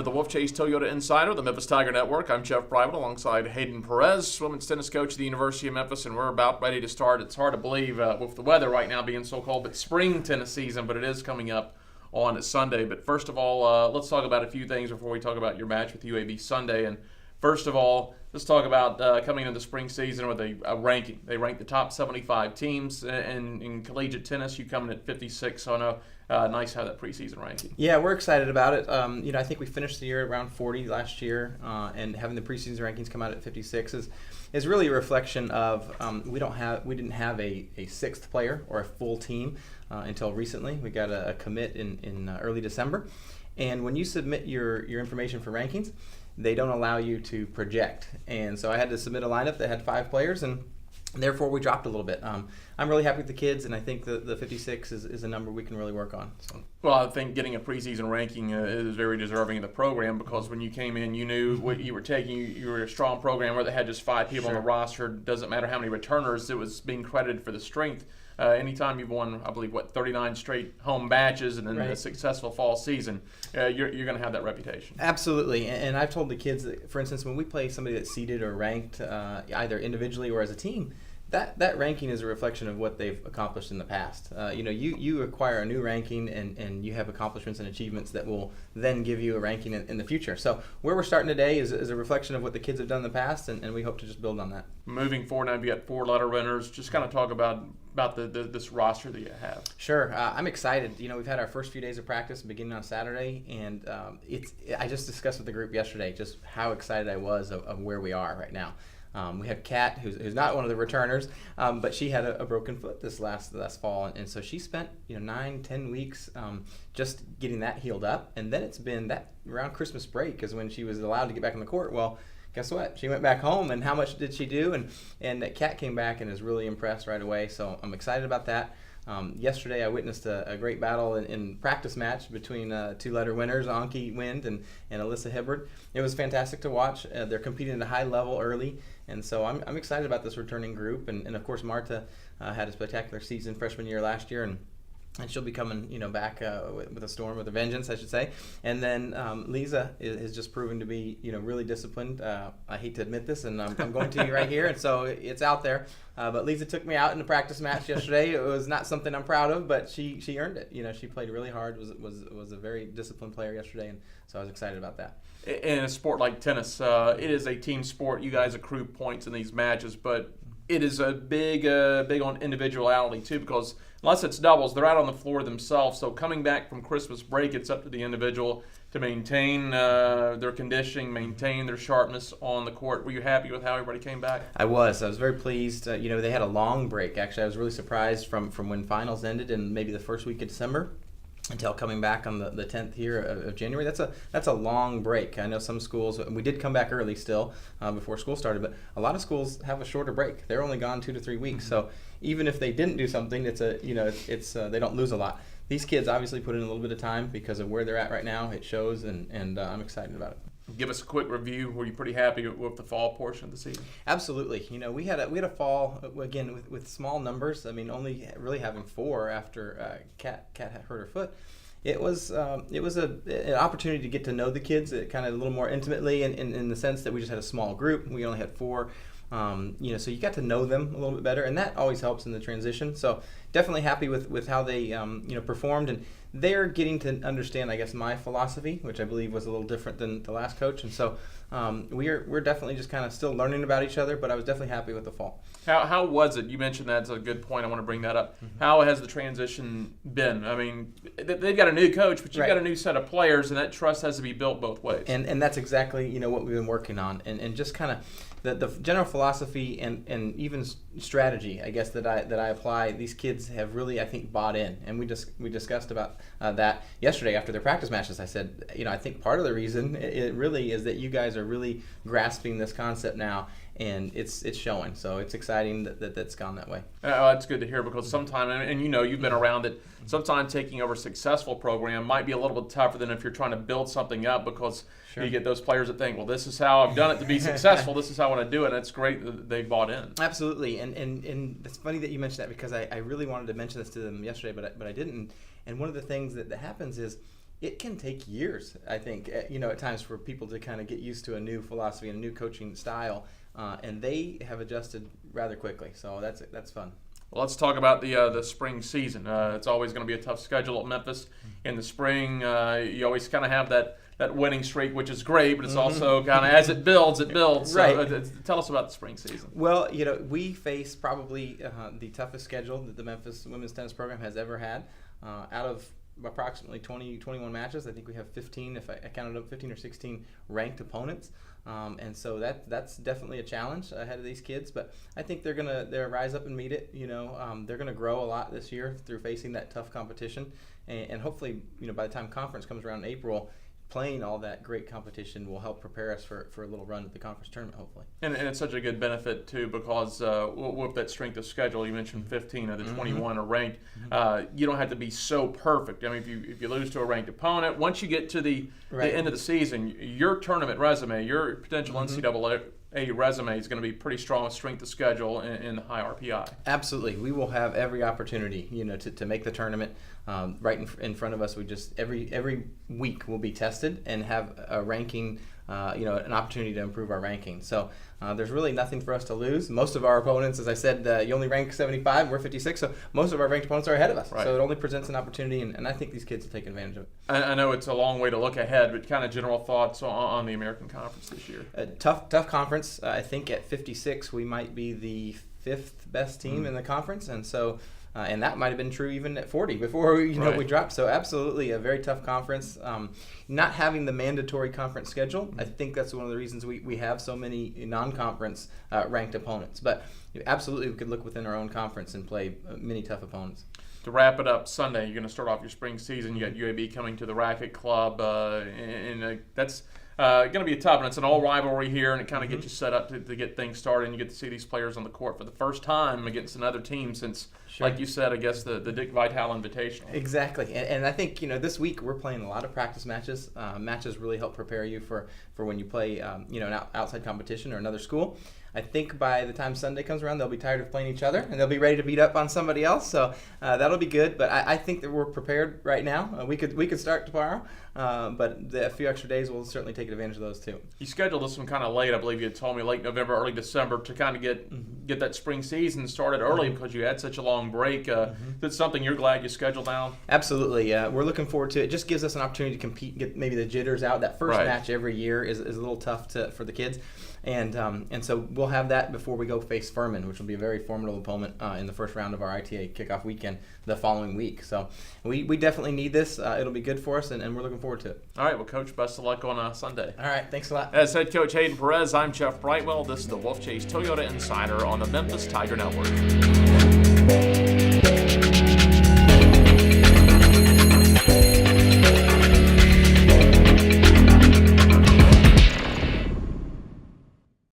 to the Wolfchase Toyota Insider, the Memphis Tiger Network. I'm Jeff Brightwell alongside Hayden Perez, women's tennis coach at the University of Memphis, and we're about ready to start. It's hard to believe with the weather right now being so cold, but spring tennis season, but it is coming up on Sunday. But first of all, let's talk about a few things before we talk about your match with UAB Sunday. And first of all, let's talk about coming into the spring season with a ranking. They rank the top 75 teams in collegiate tennis. You come in at 56, so I know nice to have that preseason ranking. Yeah, we're excited about it. I think we finished the year around 40 last year, and having the preseason rankings come out at 56 is really a reflection of we didn't have a sixth player or a full team until recently. We got a commit in early December, and when you submit your information for rankings, they don't allow you to project. And so I had to submit a lineup that had 5 players, and therefore we dropped a little bit. I'm really happy with the kids, and I think the 56 is a number we can really work on. So. Well, I think getting a preseason ranking is very deserving of the program, because when you came in, you knew what you were taking. You were a strong program where they had just 5 people on the roster. Doesn't matter how many returners, it was being credited for the strength. Anytime you've won, I believe, 39 straight home matches and then a successful fall season, you're going to have that reputation. Absolutely. And I've told the kids that, for instance, when we play somebody that's seeded or ranked either individually or as a team, that ranking is a reflection of what they've accomplished in the past. You acquire a new ranking and you have accomplishments and achievements that will then give you a ranking in the future. So where we're starting today is a reflection of what the kids have done in the past, and we hope to just build on that. Moving forward, now you've got 4 letter winners. Just kind of talk about this roster that you have. Sure. I'm excited. We've had our first few days of practice beginning on Saturday, and I just discussed with the group yesterday just how excited I was of where we are right now. We have Kat, who's not one of the returners, but she had a broken foot this last fall, and so she spent 9-10 weeks just getting that healed up, and then it's been that around Christmas break is when she was allowed to get back on the court. Well, guess what? She went back home, and how much did she do? And Kat came back and is really impressed right away, so I'm excited about that. Yesterday I witnessed a great battle in practice match between 2-letter winners, Anki Wind and Alyssa Hibbard. It was fantastic to watch. They're competing at a high level early, and so I'm excited about this returning group. And of course, Marta had a spectacular season freshman year last year, and she'll be coming, back with a storm, with a vengeance, I should say. And then Lisa is just proven to be, really disciplined. I hate to admit this, and I'm going to you right here, and so it's out there. But Lisa took me out in a practice match yesterday. It was not something I'm proud of, but she earned it. She played really hard. Was a very disciplined player yesterday, and so I was excited about that. In a sport like tennis, it is a team sport. You guys accrue points in these matches, but it is a big on individuality too, because unless it's doubles, they're out on the floor themselves. So coming back from Christmas break, it's up to the individual to maintain their conditioning, maintain their sharpness on the court. Were you happy with how everybody came back? I was very pleased. They had a long break. Actually, I was really surprised from when finals ended in maybe the first week of December until coming back on the 10th here of January. That's a long break. I know some schools, we did come back early still before school started, but a lot of schools have a shorter break. They're only gone 2 to 3 weeks. So even if they didn't do something, it's they don't lose a lot. These kids obviously put in a little bit of time because of where they're at right now. It shows, and I'm excited about it. Give us a quick review. Were you pretty happy with the fall portion of the season? Absolutely. We had a fall again with small numbers. I mean, only really having 4 after Kat had hurt her foot. It was an opportunity to get to know the kids kind of a little more intimately, in the sense that we just had a small group. We only had 4. So you got to know them a little bit better, and that always helps in the transition. So definitely happy with how they performed, and they're getting to understand, I guess, my philosophy, which I believe was a little different than the last coach. And so we're definitely just kind of still learning about each other, but I was definitely happy with the fall. How was it? You mentioned that's a good point. I want to bring that up. Mm-hmm. How has the transition been? I mean, they've got a new coach, but you've got a new set of players, and that trust has to be built both ways. And that's exactly what we've been working on, and just kind of the general philosophy and even strategy, I guess, that I apply. These kids have really, I think, bought in, and we discussed about that yesterday after their practice matches. I said, I think part of the reason it really is that you guys are really grasping this concept now, and it's showing. So it's exciting that's gone that way. That's good to hear, because sometimes, and you've been around it, sometimes taking over a successful program might be a little bit tougher than if you're trying to build something up, because you get those players that think, well, this is how I've done it to be successful. This is how I want to do it. And it's great that they bought in. Absolutely. And it's funny that you mentioned that, because I really wanted to mention this to them yesterday, but I didn't. And one of the things that happens is it can take years, I think, at times for people to kind of get used to a new philosophy and a new coaching style, and they have adjusted rather quickly. So that's fun. Well, let's talk about the spring season. It's always going to be a tough schedule at Memphis. In the spring, you always kind of have that winning streak, which is great, but it's also kind of as it builds. Right. So tell us about the spring season. Well, we face probably the toughest schedule that the Memphis women's tennis program has ever had. Out of approximately 21 matches, I think we have 15, if I counted up, 15 or 16 ranked opponents. And so that's definitely a challenge ahead of these kids, but I think they'll rise up and meet it. They're gonna grow a lot this year through facing that tough competition, and hopefully, by the time conference comes around in April, playing all that great competition will help prepare us for a little run at the conference tournament, hopefully. And it's such a good benefit, too, because with that strength of schedule, you mentioned 15 of the 21 are ranked. You don't have to be so perfect. I mean, if you lose to a ranked opponent, once you get to the end of the season, your tournament resume, your potential NCAA resume is going to be pretty strong with strength of schedule and high RPI. Absolutely. We will have every opportunity, to make the tournament. Right in front of us, we just every week we'll be tested and have a ranking, an opportunity to improve our ranking. So there's really nothing for us to lose. Most of our opponents, as I said, you only rank 75, and we're 56, so most of our ranked opponents are ahead of us. Right. So it only presents an opportunity, and I think these kids will take advantage of it. I know it's a long way to look ahead, but kind of general thoughts on the American Conference this year. Tough conference. I think at 56 we might be the 5th best team in the conference, and so. And that might have been true even at 40 before we dropped. So absolutely a very tough conference. Not having the mandatory conference schedule, I think that's one of the reasons we have so many non-conference ranked opponents. But absolutely we could look within our own conference and play many tough opponents. To wrap it up, Sunday you're going to start off your spring season. You got UAB coming to the Racket Club, and that's going to be tough, and it's an all rivalry here, and it kind of gets you set up to get things started, and you get to see these players on the court for the first time against another team since, like you said, I guess the Dick Vitale Invitational. Exactly, and I think this week we're playing a lot of practice matches. Matches really help prepare you for when you play an outside competition or another school. I think by the time Sunday comes around, they'll be tired of playing each other, and they'll be ready to beat up on somebody else. So that'll be good. But I think that we're prepared right now. We could start tomorrow, but a few extra days, we'll certainly take advantage of those too. You scheduled this one kind of late. I believe you had told me late November, early December to kind of get that spring season started early because you had such a long break. That's something you're glad you scheduled now? Absolutely. We're looking forward to it. It just gives us an opportunity to compete, get maybe the jitters out. That first match every year is a little tough for the kids. And so we'll have that before we go face Furman, which will be a very formidable opponent in the first round of our ITA kickoff weekend the following week. So we definitely need this. It'll be good for us, and we're looking forward to it. All right, well, Coach, best of luck on Sunday. All right, thanks a lot. As head coach Hayden Perez, I'm Jeff Brightwell. This is the Wolfchase Toyota Insider on the Memphis Tiger Network.